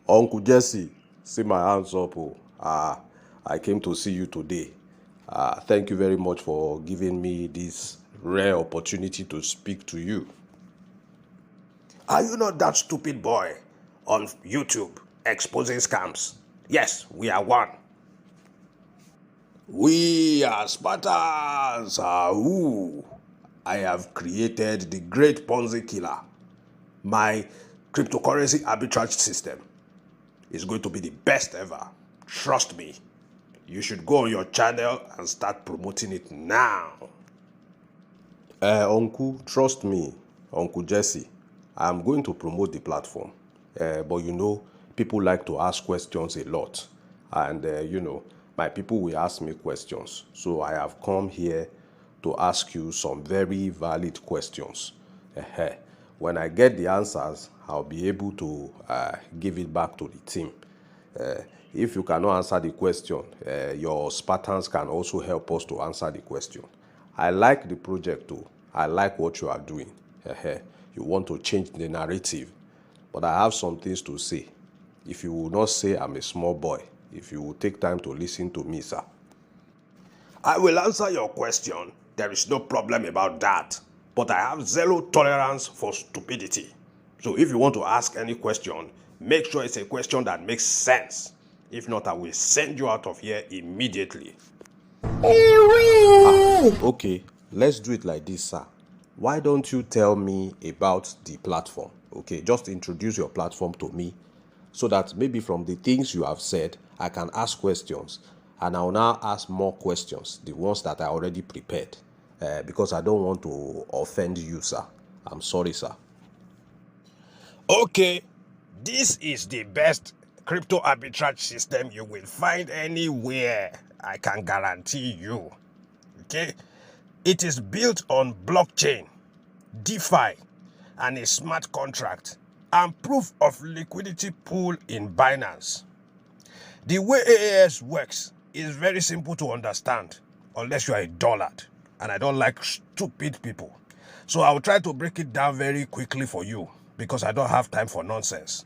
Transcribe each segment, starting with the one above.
Uncle Jesse, see my hands up. Oh. I came to see you today. Thank you very much for giving me this rare opportunity to speak to you. Are you not that stupid boy on YouTube exposing scams? Yes, we are one. We are Spartans. I have created the great Ponzi killer. My cryptocurrency arbitrage system is going to be the best ever. Trust me. You should go on your channel and start promoting it now. Uncle, trust me, Uncle Jesse. I'm going to promote the platform. But people like to ask questions a lot. And my people will ask me questions. So I have come here to ask you some very valid questions. When I get the answers, I'll be able to give it back to the team. If you cannot answer the question, your Spartans can also help us to answer the question. I like the project too. I like what you are doing. You want to change the narrative. But I have some things to say. If you will not say I'm a small boy, if you will take time to listen to me, sir. I will answer your question. There is no problem about that. But I have zero tolerance for stupidity. So if you want to ask any question, make sure it's a question that makes sense. If not, I will send you out of here immediately. Okay, let's do it like this, sir. Why don't you tell me about the platform? Okay, just introduce your platform to me so that maybe from the things you have said, I can ask questions. And I'll now ask more questions, the ones that I already prepared. Because I don't want to offend you, sir. I'm sorry, sir. Okay, this is the best crypto arbitrage system you will find anywhere. I can guarantee you. Okay, it is built on blockchain, DeFi, and a smart contract, and proof of liquidity pool in Binance. The way AAS works is very simple to understand, unless you are a dullard, and I don't like stupid people. So I'll try to break it down very quickly for you, because I don't have time for nonsense.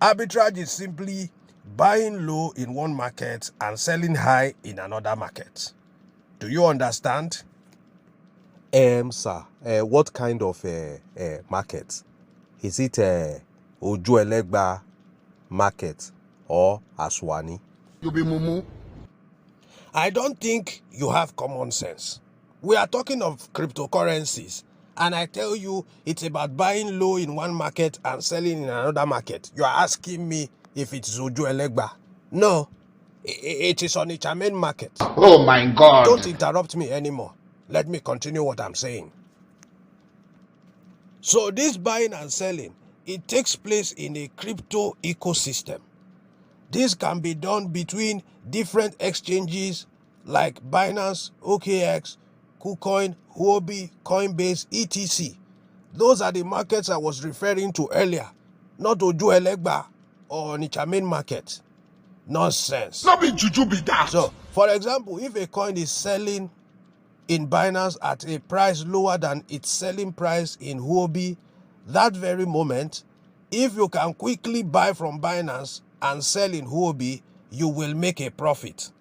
Arbitrage is simply buying low in one market and selling high in another market. Do you understand? Sir, what kind of market? Is it Ojuelegba market or Aswani? You be mumu. I don't think you have common sense. We are talking of cryptocurrencies, and I tell you it's about buying low in one market and selling in another market. You are asking me if it's Ojuelegba. No, it is on its main market. Oh my God. Don't interrupt me anymore. Let me continue what I'm saying. So this buying and selling, it takes place in a crypto ecosystem. This can be done between different exchanges like Binance, OKX, KuCoin, Huobi, Coinbase, etc. Those are the markets I was referring to earlier, not Ojuelegba or Onitsha main market. Nonsense. Not be juju be that. So, for example, if a coin is selling in Binance at a price lower than its selling price in Huobi, that very moment, if you can quickly buy from Binance and sell in Huobi, you will make a profit.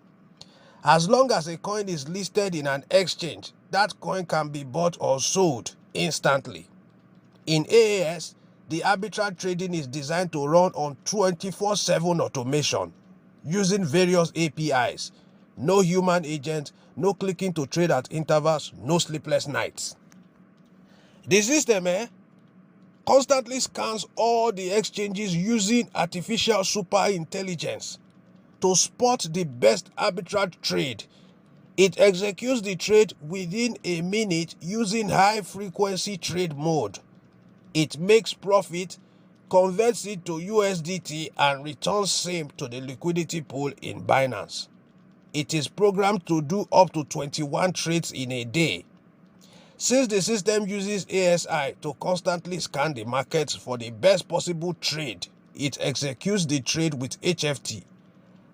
As long as a coin is listed in an exchange, that coin can be bought or sold instantly. In AAS, the arbitrage trading is designed to run on 24/7 automation using various APIs. No human agent, no clicking to trade at intervals, no sleepless nights. The system constantly scans all the exchanges using artificial super intelligence to spot the best arbitrage trade. It executes the trade within a minute using high frequency trade mode. It makes profit, converts it to USDT, and returns same to the liquidity pool in Binance. It is programmed to do up to 21 trades in a day. Since the system uses ASI to constantly scan the markets for the best possible trade, it executes the trade with HFT.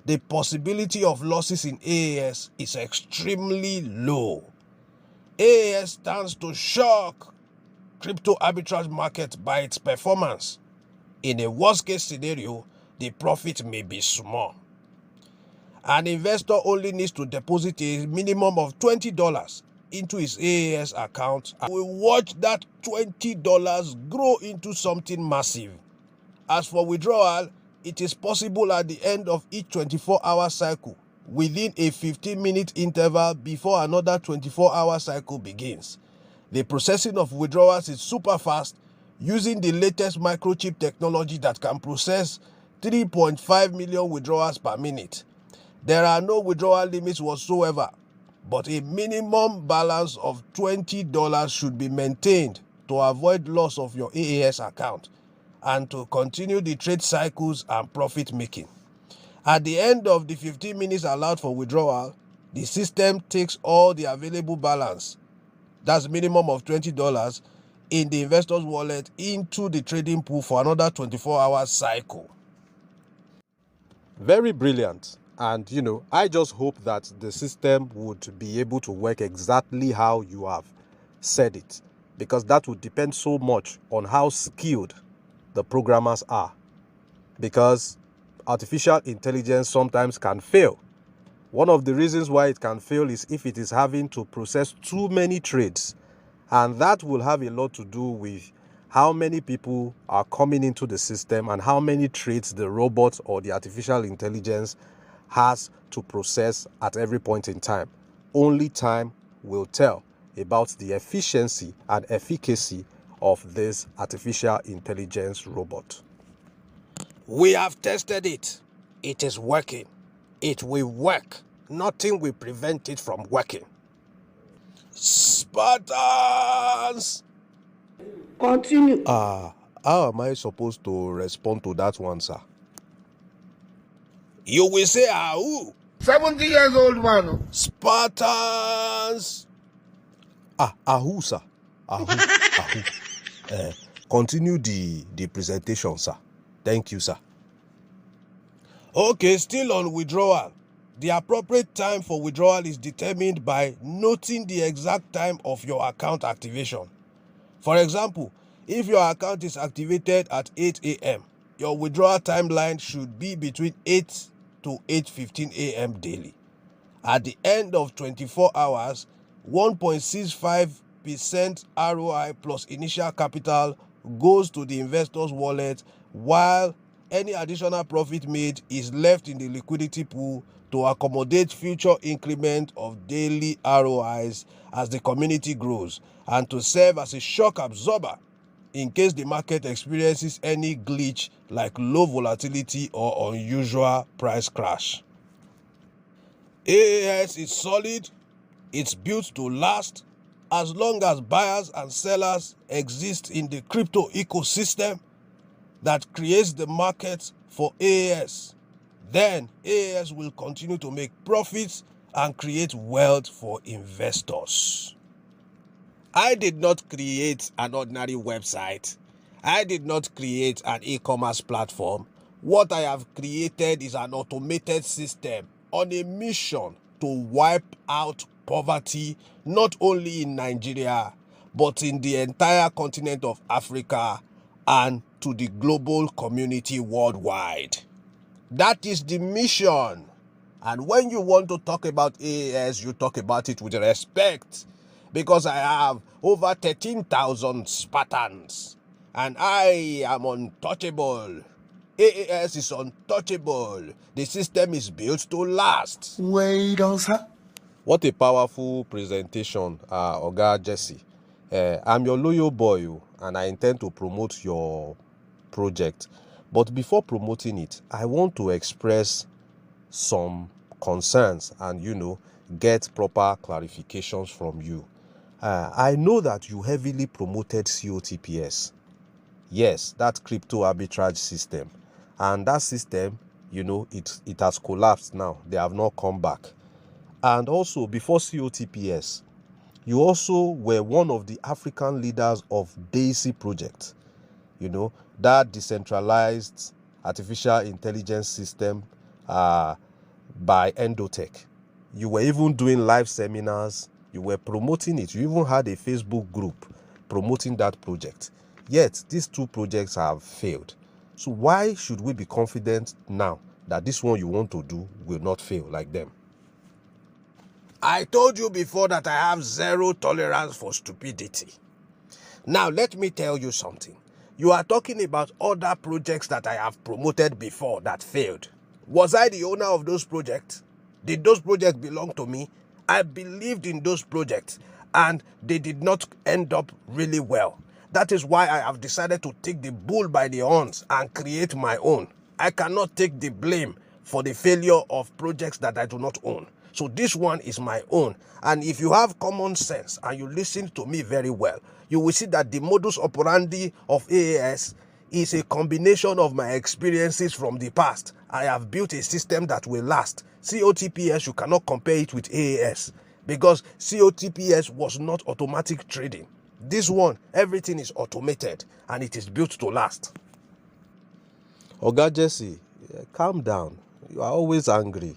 The possibility of losses in AAS is extremely low. AAS stands to shock crypto arbitrage market by its performance. In a worst-case scenario, the profit may be small. An investor only needs to deposit a minimum of $20 into his AAS account and will watch that $20 grow into something massive. As for withdrawal, it is possible at the end of each 24-hour cycle within a 15-minute interval before another 24-hour cycle begins. The processing of withdrawals is super fast using the latest microchip technology that can process 3.5 million withdrawals per minute. There are no withdrawal limits whatsoever, but a minimum balance of $20 should be maintained to avoid loss of your AAS account and to continue the trade cycles and profit making. At the end of the 15 minutes allowed for withdrawal, the system takes all the available balance, that's minimum of $20, in the investor's wallet into the trading pool for another 24-hour cycle. Very brilliant. And, I just hope that the system would be able to work exactly how you have said it, because that would depend so much on how skilled the programmers are, because artificial intelligence sometimes can fail. One of the reasons why it can fail is if it is having to process too many trades, and that will have a lot to do with how many people are coming into the system and how many trades the robot or the artificial intelligence has to process at every point in time. Only time will tell about the efficiency and efficacy of this artificial intelligence robot. We have tested it. It is working. It will work. Nothing will prevent it from working. Spartans! Continue. How am I supposed to respond to that one, sir? You will say, who? 70 years old man. Spartans! Who, sir? Who? Continue the presentation, sir. Thank you, sir. Okay, still on withdrawal. The appropriate time for withdrawal is determined by noting the exact time of your account activation. For example, if your account is activated at 8 a.m., your withdrawal timeline should be between 8 to 8:15 a.m. daily. At the end of 24 hours, 1.65% ROI plus initial capital goes to the investor's wallet, while any additional profit made is left in the liquidity pool to accommodate future increment of daily ROIs as the community grows, and to serve as a shock absorber in case the market experiences any glitch like low volatility or unusual price crash. AAS is solid, it's built to last. As long as buyers and sellers exist in the crypto ecosystem that creates the market for AAS, then AAS will continue to make profits and create wealth for investors. I did not create an ordinary website. I did not create an e-commerce platform. What I have created is an automated system on a mission to wipe out poverty, not only in Nigeria, but in the entire continent of Africa and to the global community worldwide. That is the mission. And when you want to talk about AAS, you talk about it with respect, because I have over 13,000 Spartans and I am untouchable. AAS is untouchable. The system is built to last. Wait on, sir. What a powerful presentation, Oga Jesse. I'm your loyal boy, and I intend to promote your project. But before promoting it, I want to express some concerns and, get proper clarifications from you. I know that you heavily promoted COTPS. Yes, that crypto arbitrage system. And that system, it has collapsed now. They have not come back. And also, before COTPS, you also were one of the African leaders of DAISY project, that decentralized artificial intelligence system by Endotech. You were even doing live seminars. You were promoting it. You even had a Facebook group promoting that project. Yet, these two projects have failed. So why should we be confident now that this one you want to do will not fail like them? I told you before that I have zero tolerance for stupidity. Now, let me tell you something. You are talking about other projects that I have promoted before that failed. Was I the owner of those projects? Did those projects belong to me? I believed in those projects and they did not end up really well. That is why I have decided to take the bull by the horns and create my own. I cannot take the blame for the failure of projects that I do not own. So this one is my own. And if you have common sense and you listen to me very well, you will see that the modus operandi of AAS is a combination of my experiences from the past. I have built a system that will last. COTPS, you cannot compare it with AAS because COTPS was not automatic trading. This one, everything is automated and it is built to last. Oga Jesse, calm down. You are always angry.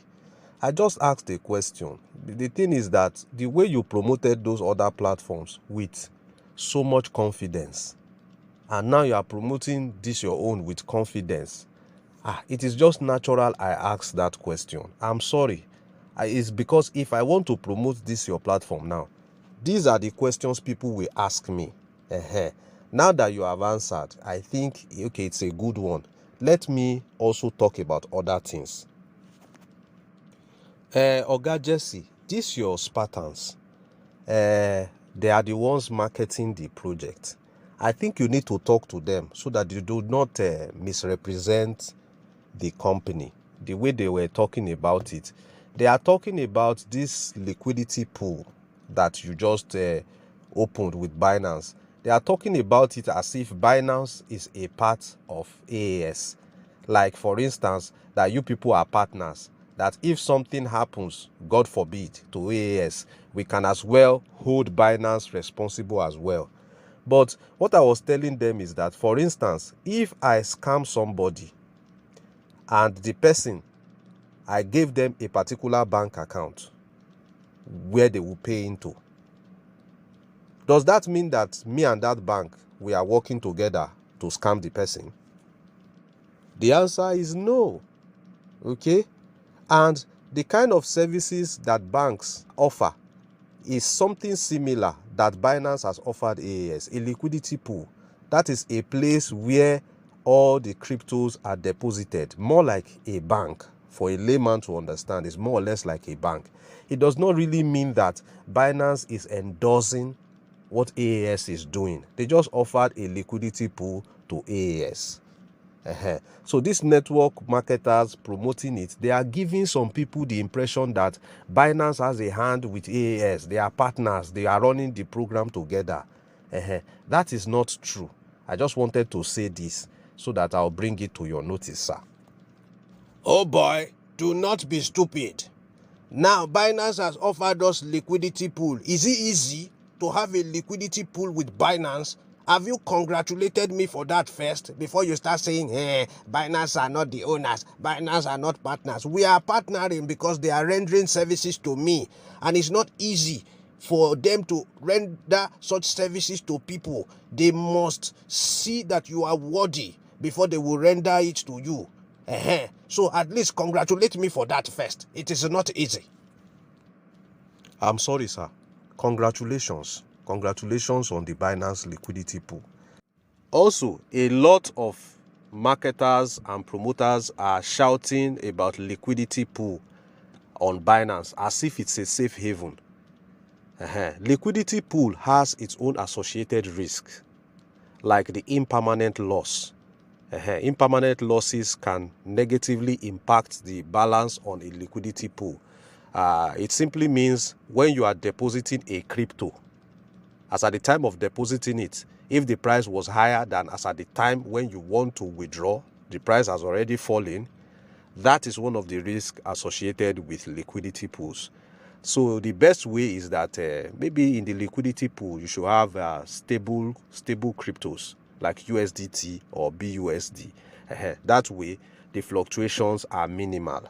I just asked a question. The thing is that the way you promoted those other platforms with so much confidence, and now you are promoting this your own with confidence, it is just natural I asked that question. I'm sorry. It's because if I want to promote this your platform now, these are the questions people will ask me. Now that you have answered, I think, okay, it's a good one. Let me also talk about other things. Oga Jesse, these your Spartans, they are the ones marketing the project. I think you need to talk to them so that you do not misrepresent the company. The way they were talking about it, they are talking about this liquidity pool that you just opened with Binance. They are talking about it as if Binance is a part of AAS. Like, for instance, that you people are partners, that if something happens, God forbid, to AAS, we can as well hold Binance responsible as well. But what I was telling them is that, for instance, if I scam somebody and the person, I gave them a particular bank account where they will pay into, does that mean that me and that bank, we are working together to scam the person? The answer is no. Okay? And the kind of services that banks offer is something similar that Binance has offered AAS, a liquidity pool. That is a place where all the cryptos are deposited, more like a bank. For a layman to understand, it's more or less like a bank. It does not really mean that Binance is endorsing what AAS is doing. They just offered a liquidity pool to AAS. So these network marketers promoting it, they are giving some people the impression that Binance has a hand with AAS. They are partners. They are running the program together. That is not true. I just wanted to say this so that I'll bring it to your notice, sir. Oh boy, do not be stupid. Now, Binance has offered us liquidity pool. Is it easy to have a liquidity pool with Binance? Have you congratulated me for that first before you start saying, hey, Binance are not the owners, Binance are not partners? We are partnering because they are rendering services to me. And it's not easy for them to render such services to people. They must see that you are worthy before they will render it to you. So at least congratulate me for that first. It is not easy. I'm sorry, sir. Congratulations. Congratulations on the Binance liquidity pool. Also, a lot of marketers and promoters are shouting about liquidity pool on Binance as if it's a safe haven. Liquidity pool has its own associated risk, like the impermanent loss. Impermanent losses can negatively impact the balance on a liquidity pool. It simply means when you are depositing a crypto, as at the time of depositing it, if the price was higher than as at the time when you want to withdraw, the price has already fallen. That is one of the risks associated with liquidity pools. So the best way is that maybe in the liquidity pool, you should have stable cryptos like USDT or BUSD. That way, the fluctuations are minimal.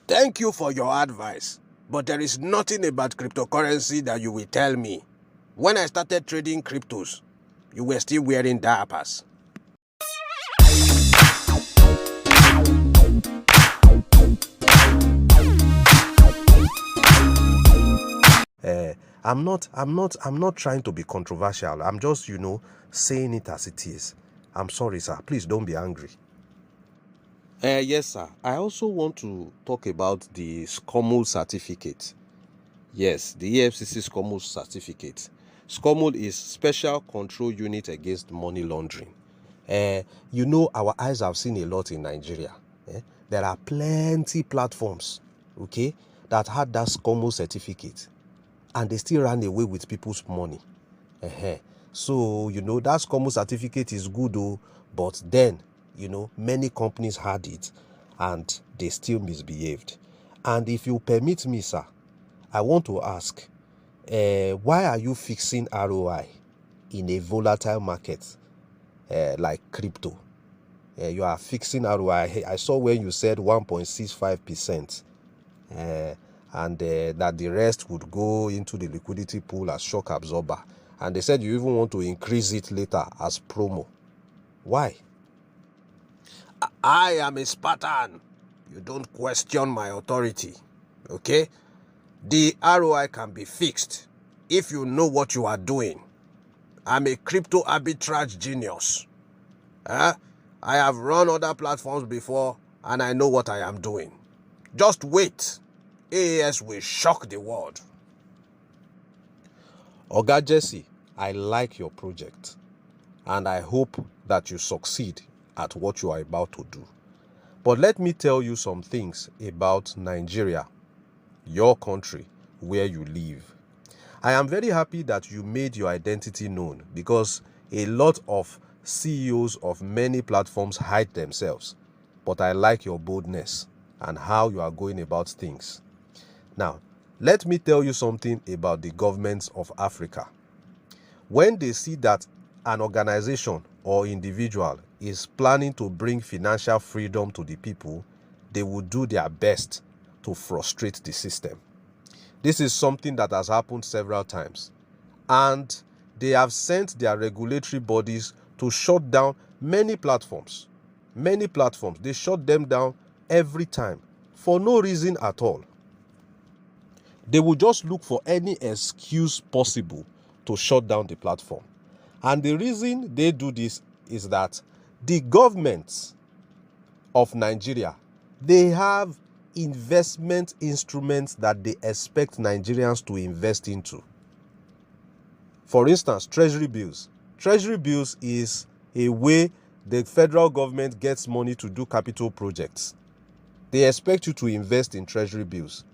Thank you for your advice, but there is nothing about cryptocurrency that you will tell me. When I started trading cryptos, you were still wearing diapers. I'm not trying to be controversial. I'm just, saying it as it is. I'm sorry, sir. Please don't be angry. Yes, sir. I also want to talk about the SCOMUL certificate. Yes, the EFCC SCOMUL certificate. SCOMUL is Special Control Unit Against Money Laundering. Our eyes have seen a lot in Nigeria. There are plenty platforms, okay, that had that SCOMUL certificate, and they still ran away with people's money. So, that SCOMUL certificate is good, though, but then, many companies had it, and they still misbehaved. And if you permit me, sir, I want to ask, why are you fixing ROI in a volatile market like crypto? You are fixing ROI. I saw when you said 1.65%, and that the rest would go into the liquidity pool as shock absorber. And they said you even want to increase it later as promo. Why? I am a Spartan. You don't question my authority, okay? The ROI can be fixed if you know what you are doing. I'm a crypto arbitrage genius. I have run other platforms before and I know what I am doing. Just wait. AAS will shock the world. Oga Jesse, I like your project and I hope that you succeed at what you are about to do. But let me tell you some things about Nigeria, your country, where you live. I am very happy that you made your identity known, because a lot of CEOs of many platforms hide themselves. But I like your boldness and how you are going about things. Now, let me tell you something about the governments of Africa. When they see that an organization or individual is planning to bring financial freedom to the people, they will do their best to frustrate the system. This is something that has happened several times, and they have sent their regulatory bodies to shut down many platforms. Many platforms, they shut them down every time for no reason at all. They will just look for any excuse possible to shut down the platform. And the reason they do this is that the governments of Nigeria, they have investment instruments that they expect Nigerians to invest into. For instance, treasury bills. Treasury bills is a way the federal government gets money to do capital projects. They expect you to invest in treasury bills.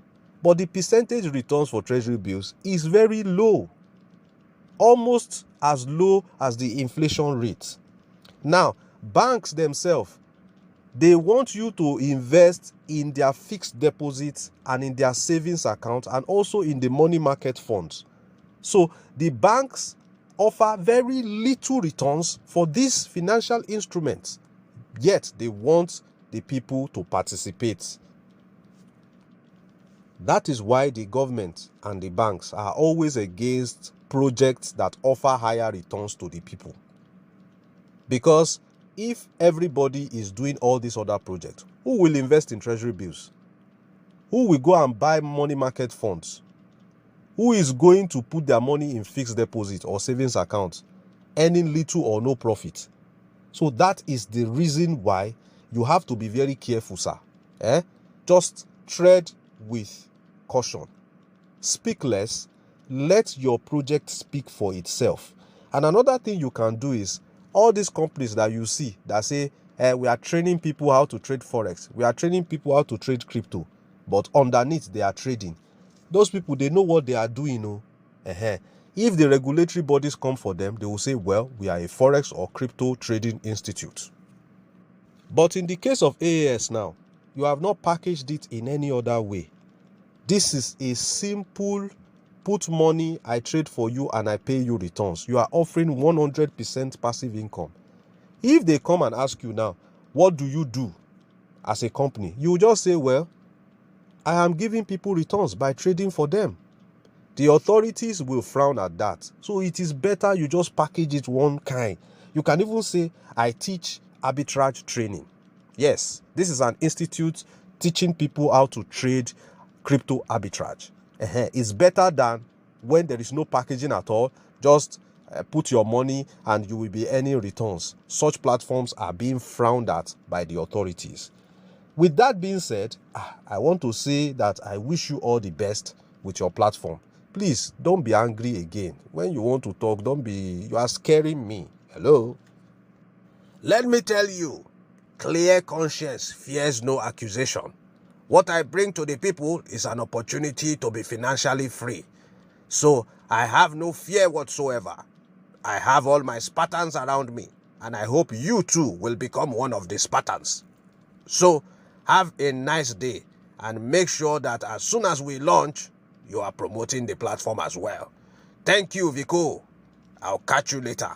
But the percentage returns for treasury bills is very low, almost as low as the inflation rate. Now, banks themselves, they want you to invest in their fixed deposits and in their savings account and also in the money market funds. So the banks offer very little returns for these financial instruments, yet they want the people to participate. That is why the government and the banks are always against projects that offer higher returns to the people. Because if everybody is doing all these other projects, who will invest in treasury bills? Who will go and buy money market funds? Who is going to put their money in fixed deposit or savings accounts, earning little or no profit? So that is the reason why you have to be very careful, sir. Just tread with caution. Speak less. Let your project speak for itself. And another thing you can do is, all these companies that you see that say, we are training people how to trade Forex, we are training people how to trade crypto, but underneath they are trading. Those people, they know what they are doing. If the regulatory bodies come for them, they will say, well, we are a Forex or crypto trading institute. But in the case of AAS now, you have not packaged it in any other way. This is a simple put money, I trade for you and I pay you returns. You are offering 100% passive income. If they come and ask you now, what do you do as a company? You just say, well, I am giving people returns by trading for them. The authorities will frown at that. So it is better you just package it one kind. You can even say, I teach arbitrage training. Yes, this is an institute teaching people how to trade crypto arbitrage. It's better than when there is no packaging at all, just put your money and you will be earning returns. Such platforms are being frowned at by the authorities. With that being said, I want to say that I wish you all the best with your platform. Please don't be angry again. When you want to talk, you are scaring me. Hello? Let me tell you, clear conscience fears no accusation. What I bring to the people is an opportunity to be financially free. So I have no fear whatsoever. I have all my Spartans around me, and I hope you too will become one of the Spartans. So have a nice day, and make sure that as soon as we launch, you are promoting the platform as well. Thank you, Vico. I'll catch you later.